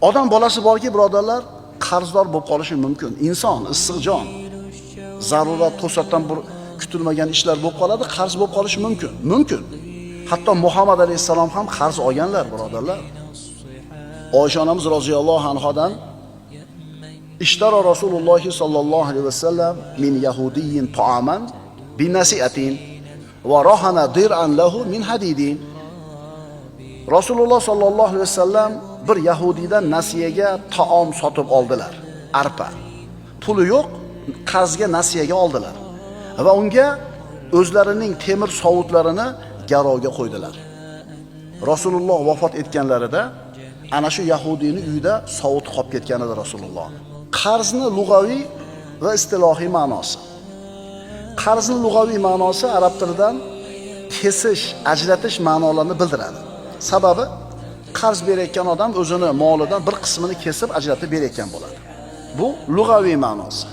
Odam bolasi borki, birodarlar, qarzdor bo'lib qolishi mumkin. Inson issiq jon, zarurat to'satdan bir kutilmagan ishlar bo'lib qoladi, qarz bo'lib qolishi mumkin. Mumkin. Hatto Muhammad alayhisalom ham qarz olganlar, birodarlar. Oysha onamiz roziyallohu anhodan ishtara Rasululloh sallallohu alayhi vasallam min yahudiyyin ta'aman bi nasi'atin va rahana dir'an lahu min hadidin. Rasululloh sallallohu alayhi vasallam bir yahudiydan nasiyaga taom sotib oldilar. Arpa. Puli yo'q, qarzga nasiyaga oldilar. Va unga o'zlarining temir sovutlarini garovga qo'ydilar. Rasululloh vafot etganlarida ana shu yahudiyning uyida sovut qolib ketgan edi Rasululloh. Qarzni lug'aviy va istilohiy ma'nosi. Qarzni lug'aviy ma'nosi arab tilidan kesish, ajratish ma'nolarini bildiradi. Sababi qarz berayotgan odam o'zini molidan bir qismini kesib ajratib berayotgan bo'ladi. Bu lug'aviy ma'nosi.